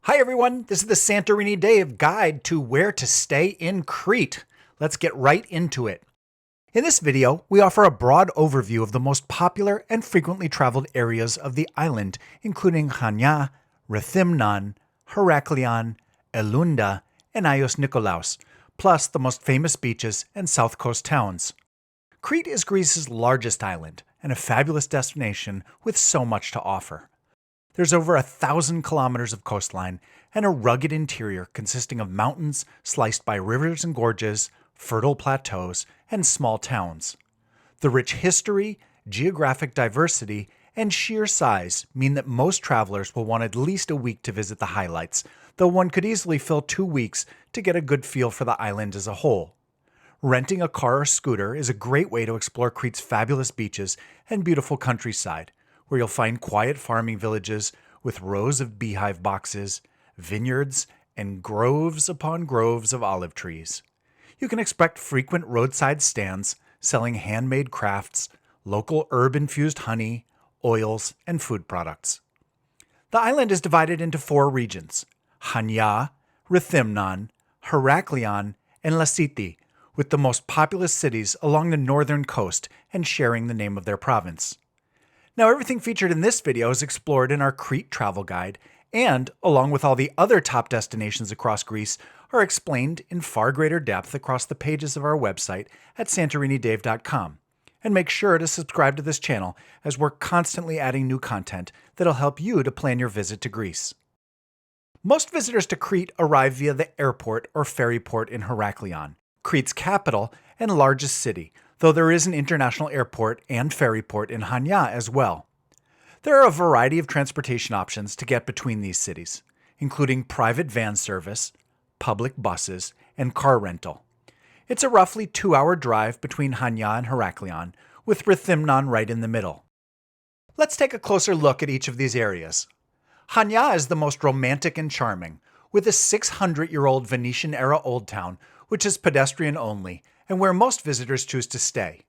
Hi everyone, this is the Santorini Dave guide to where to stay in Crete. Let's get right into it. In this video, we offer a broad overview of the most popular and frequently traveled areas of the island, including Chania, Rethymnon, Heraklion, Elounda, and Agios Nikolaos, plus the most famous beaches and south coast towns. Crete is Greece's largest island and a fabulous destination with so much to offer. There's over 1,000 kilometers of coastline and a rugged interior consisting of mountains sliced by rivers and gorges, fertile plateaus, and small towns. The rich history, geographic diversity, and sheer size mean that most travelers will want at least a week to visit the highlights, though one could easily fill 2 weeks to get a good feel for the island as a whole. Renting a car or scooter is a great way to explore Crete's fabulous beaches and beautiful countryside, where you'll find quiet farming villages with rows of beehive boxes, vineyards, and groves upon groves of olive trees. You can expect frequent roadside stands selling handmade crafts, local herb-infused honey, oils, and food products. The island is divided into 4 regions: Chania, Rethymnon, Heraklion, and Lasiti, with the most populous cities along the northern coast and sharing the name of their province. Now, everything featured in this video is explored in our Crete travel guide, and, along with all the other top destinations across Greece, are explained in far greater depth across the pages of our website at santorinidave.com. And make sure to subscribe to this channel, as we're constantly adding new content that'll help you to plan your visit to Greece. Most visitors to Crete arrive via the airport or ferry port in Heraklion, Crete's capital and largest city, though there is an international airport and ferry port in Chania as well. There are a variety of transportation options to get between these cities, including private van service, public buses, and car rental. It's a roughly 2-hour drive between Chania and Heraklion, with Rethymnon right in the middle. Let's take a closer look at each of these areas. Chania is the most romantic and charming, with a 600-year-old Venetian-era old town, which is pedestrian only, and where most visitors choose to stay.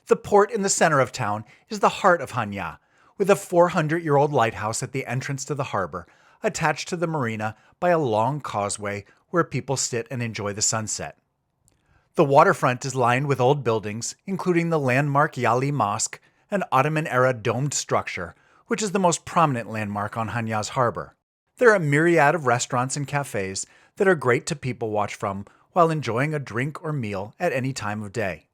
The port in the center of town is the heart of Chania, with a 400-year-old lighthouse at the entrance to the harbor, attached to the marina by a long causeway where people sit and enjoy the sunset. The waterfront is lined with old buildings, including the landmark Yali Mosque, an Ottoman-era domed structure, which is the most prominent landmark on Chania's harbor. There are a myriad of restaurants and cafes that are great to people watch from while enjoying a drink or meal at any time of day.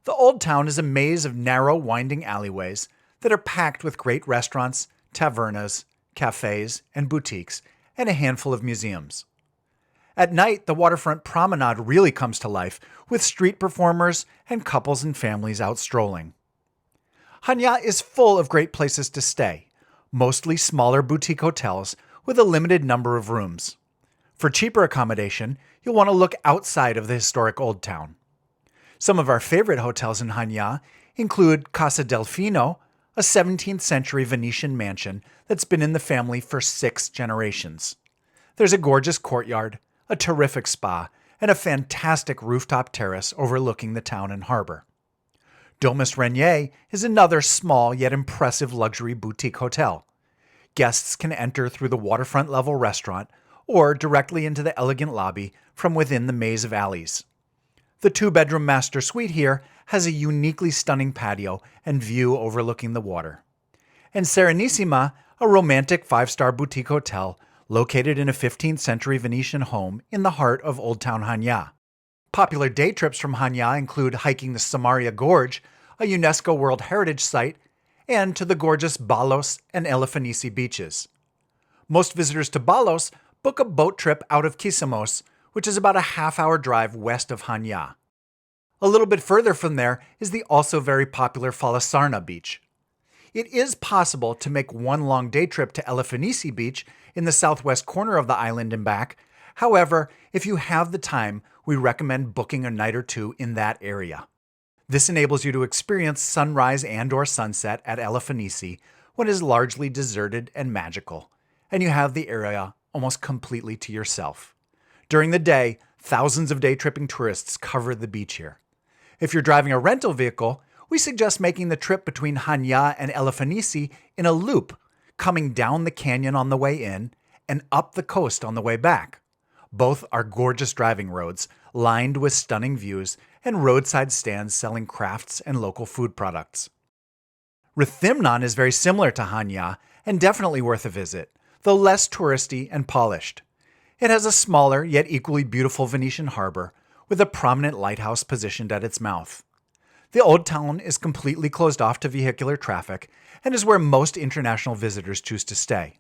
The Old Town is a maze of narrow, winding alleyways that are packed with great restaurants, tavernas, cafes, and boutiques, and a handful of museums. At night, the waterfront promenade really comes to life, with street performers and couples and families out strolling. Chania is full of great places to stay, mostly smaller boutique hotels with a limited number of rooms. For cheaper accommodation, you'll want to look outside of the historic Old Town. Some of our favorite hotels in Chania include Casa Delfino, a 17th century Venetian mansion that's been in the family for 6 generations. There's a gorgeous courtyard, a terrific spa, and a fantastic rooftop terrace overlooking the town and harbor. Domus Renier is another small yet impressive luxury boutique hotel. Guests can enter through the waterfront level restaurant or directly into the elegant lobby from within the maze of alleys. The 2-bedroom master suite here has a uniquely stunning patio and view overlooking the water. And Serenissima, a romantic 5-star boutique hotel located in a 15th century Venetian home in the heart of Old Town Chania. Popular day trips from Chania include hiking the Samia Gorge, a UNESCO World Heritage Site, and to the gorgeous Balos and Elafonisi beaches. Most visitors to Balos book a boat trip out of Kissamos, which is about a half-hour drive west of Chania. A little bit further from there is the also very popular Falasarna Beach. It is possible to make one long day trip to Elafonisi Beach in the southwest corner of the island and back. However, if you have the time, we recommend booking a night or 2 in that area. This enables you to experience sunrise and/or sunset at Elafonisi when it is largely deserted and magical, and you have the area almost completely to yourself. During the day, thousands of day-tripping tourists cover the beach here. If you're driving a rental vehicle, we suggest making the trip between Chania and Elafonisi in a loop, coming down the canyon on the way in and up the coast on the way back. Both are gorgeous driving roads, lined with stunning views and roadside stands selling crafts and local food products. Rethymnon is very similar to Chania and definitely worth a visit, though less touristy and polished. It has a smaller yet equally beautiful Venetian harbor with a prominent lighthouse positioned at its mouth. The old town is completely closed off to vehicular traffic and is where most international visitors choose to stay.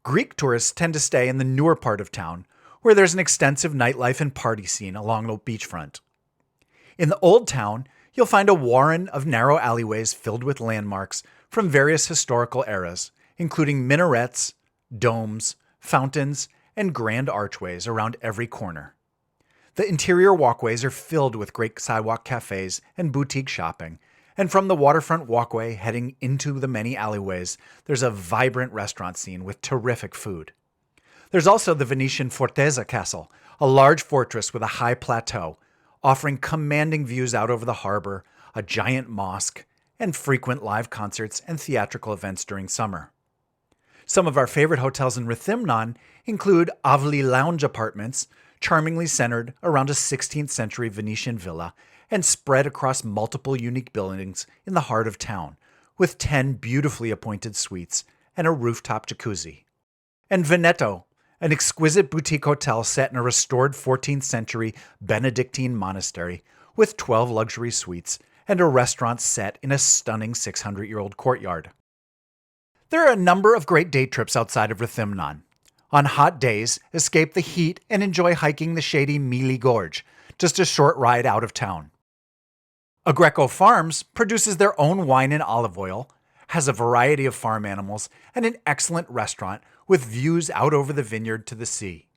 Greek tourists tend to stay in the newer part of town, where there's an extensive nightlife and party scene along the beachfront. In the old town, you'll find a warren of narrow alleyways filled with landmarks from various historical eras, including minarets, domes, fountains, and grand archways around every corner. The interior walkways are filled with great sidewalk cafes and boutique shopping, and from the waterfront walkway heading into the many alleyways, there's a vibrant restaurant scene with terrific food. There's also the Venetian Fortezza Castle, a large fortress with a high plateau, offering commanding views out over the harbor, a giant mosque, and frequent live concerts and theatrical events during summer. Some of our favorite hotels in Rethymnon include Avli Lounge Apartments, charmingly centered around a 16th century Venetian villa and spread across multiple unique buildings in the heart of town, with 10 beautifully appointed suites and a rooftop jacuzzi. And Veneto, an exquisite boutique hotel set in a restored 14th century Benedictine monastery with 12 luxury suites and a restaurant set in a stunning 600-year-old courtyard. There are a number of great day trips outside of Rethymnon. On hot days, escape the heat and enjoy hiking the shady Mili Gorge, just a short ride out of town. Agreco Farms produces their own wine and olive oil, has a variety of farm animals, and an excellent restaurant with views out over the vineyard to the sea.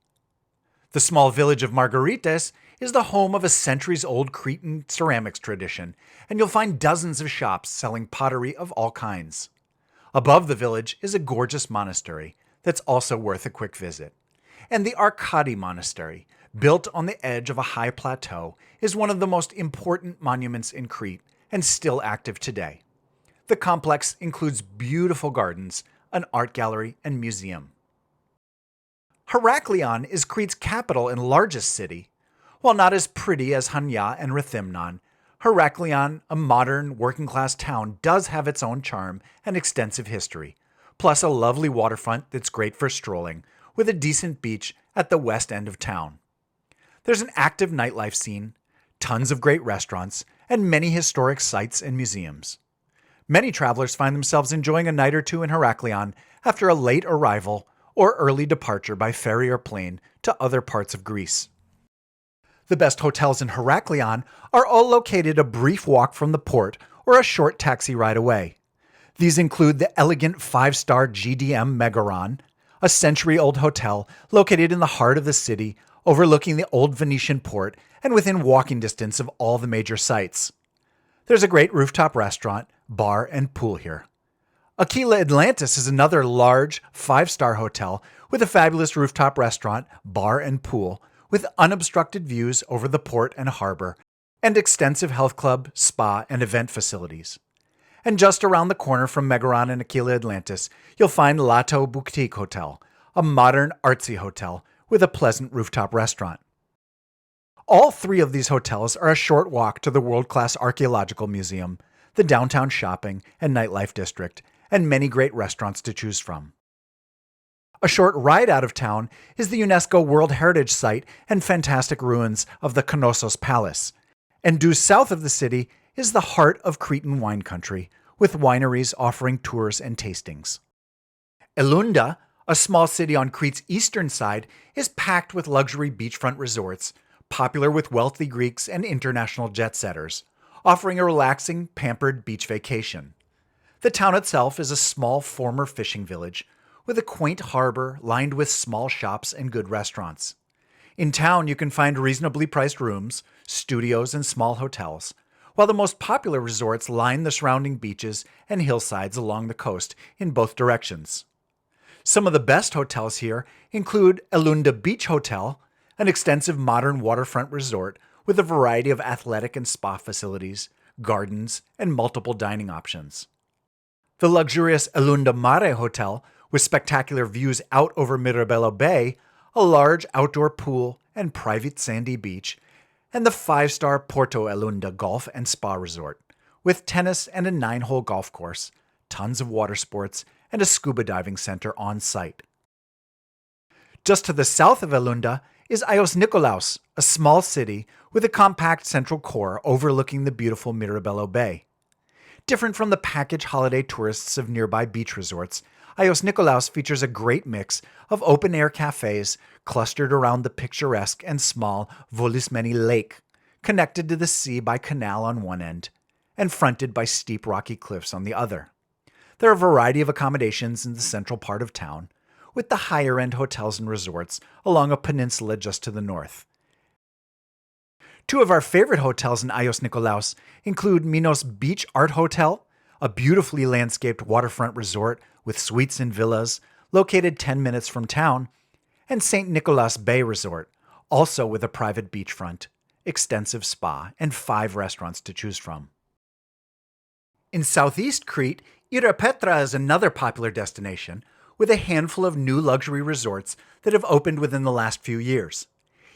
The small village of Margarites is the home of a centuries-old Cretan ceramics tradition, and you'll find dozens of shops selling pottery of all kinds. Above the village is a gorgeous monastery that's also worth a quick visit. And the Arkadi Monastery, built on the edge of a high plateau, is one of the most important monuments in Crete and still active today. The complex includes beautiful gardens, an art gallery, and museum. Heraklion is Crete's capital and largest city. While not as pretty as Chania and Rethymnon, Heraklion, a modern, working-class town, does have its own charm and extensive history, plus a lovely waterfront that's great for strolling, with a decent beach at the west end of town. There's an active nightlife scene, tons of great restaurants, and many historic sites and museums. Many travelers find themselves enjoying a night or two in Heraklion after a late arrival or early departure by ferry or plane to other parts of Greece. The best hotels in Heraklion are all located a brief walk from the port or a short taxi ride away. These include the elegant 5-star GDM Megaron, a century-old hotel located in the heart of the city, overlooking the old Venetian port and within walking distance of all the major sites. There's a great rooftop restaurant, bar, and pool here. Aquila Atlantis is another large 5-star hotel with a fabulous rooftop restaurant, bar, and pool with unobstructed views over the port and harbor, and extensive health club, spa, and event facilities. And just around the corner from Megaron and Aquila Atlantis, you'll find Lato Boutique Hotel, a modern artsy hotel with a pleasant rooftop restaurant. All three of these hotels are a short walk to the world-class Archaeological Museum, the downtown shopping and nightlife district, and many great restaurants to choose from. A short ride out of town is the UNESCO World Heritage Site and fantastic ruins of the Knossos Palace, and due south of the city is the heart of Cretan wine country, with wineries offering tours and tastings. Elounda, a small city on Crete's eastern side, is packed with luxury beachfront resorts, popular with wealthy Greeks and international jet-setters, offering a relaxing, pampered beach vacation. The town itself is a small former fishing village, with a quaint harbor lined with small shops and good restaurants. In town, you can find reasonably priced rooms, studios, and small hotels, while the most popular resorts line the surrounding beaches and hillsides along the coast in both directions. Some of the best hotels here include Elounda Beach Hotel, an extensive modern waterfront resort with a variety of athletic and spa facilities, gardens, and multiple dining options. The luxurious Elounda Mare Hotel, with spectacular views out over Mirabello Bay, a large outdoor pool and private sandy beach, and the 5-star Porto Elounda Golf and Spa Resort, with tennis and a 9-hole golf course, tons of water sports, and a scuba diving center on site. Just to the south of Elounda is Agios Nikolaos, a small city with a compact central core overlooking the beautiful Mirabello Bay. Different from the package holiday tourists of nearby beach resorts, Agios Nikolaos features a great mix of open-air cafes clustered around the picturesque and small Volismeni Lake, connected to the sea by canal on one end, and fronted by steep rocky cliffs on the other. There are a variety of accommodations in the central part of town, with the higher-end hotels and resorts along a peninsula just to the north. Two of our favorite hotels in Agios Nikolaos include Minos Beach Art Hotel, a beautifully landscaped waterfront resort with suites and villas located 10 minutes from town, and St. Nicholas Bay Resort, also with a private beachfront, extensive spa, and 5 restaurants to choose from. In southeast Crete, Ierapetra is another popular destination, with a handful of new luxury resorts that have opened within the last few years.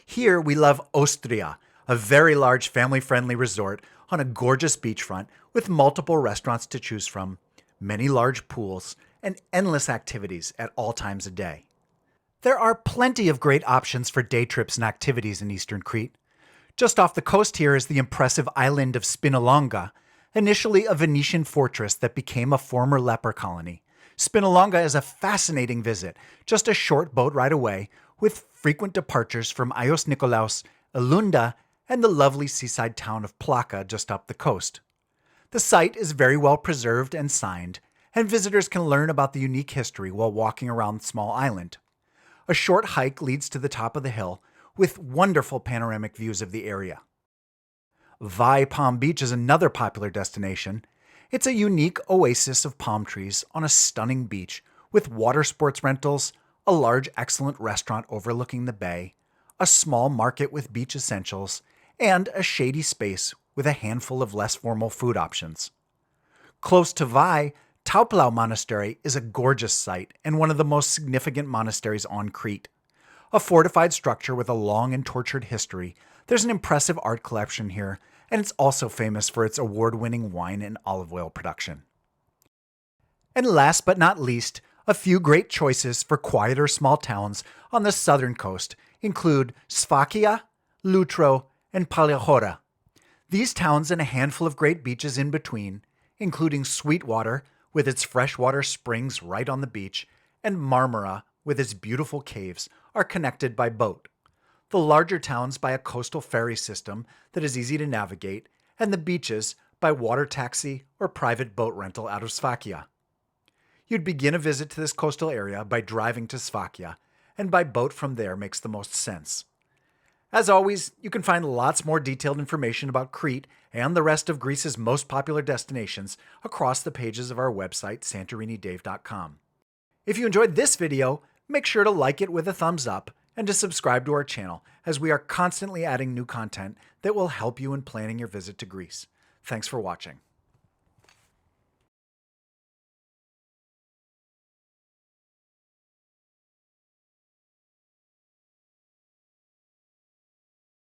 Here we love Ostria, a very large family-friendly resort on a gorgeous beachfront with multiple restaurants to choose from, many large pools, and endless activities at all times of day. There are plenty of great options for day trips and activities in eastern Crete. Just off the coast here is the impressive island of Spinalonga, initially a Venetian fortress that became a former leper colony. Spinalonga is a fascinating visit, just a short boat ride away, with frequent departures from Agios Nikolaos, Elounda, and the lovely seaside town of Plaka just up the coast. The site is very well preserved and signed, and visitors can learn about the unique history while walking around the small island. A short hike leads to the top of the hill, with wonderful panoramic views of the area. Vai Palm Beach is another popular destination. It's a unique oasis of palm trees on a stunning beach with water sports rentals, a large excellent restaurant overlooking the bay, a small market with beach essentials, and a shady space with a handful of less formal food options. Close to Vai, Touplou Monastery is a gorgeous site and one of the most significant monasteries on Crete. A fortified structure with a long and tortured history, there's an impressive art collection here, and it's also famous for its award-winning wine and olive oil production. And last but not least, a few great choices for quieter small towns on the southern coast include Sfakia, Lutro, and Paleochora. These towns and a handful of great beaches in between, including Sweetwater with its freshwater springs right on the beach, and Marmara with its beautiful caves, are connected by boat. The larger towns by a coastal ferry system that is easy to navigate, and the beaches by water taxi or private boat rental out of Sfakia. You'd begin a visit to this coastal area by driving to Sfakia, and by boat from there makes the most sense. As always, you can find lots more detailed information about Crete and the rest of Greece's most popular destinations across the pages of our website, SantoriniDave.com. If you enjoyed this video, make sure to like it with a thumbs up and to subscribe to our channel, as we are constantly adding new content that will help you in planning your visit to Greece. Thanks for watching.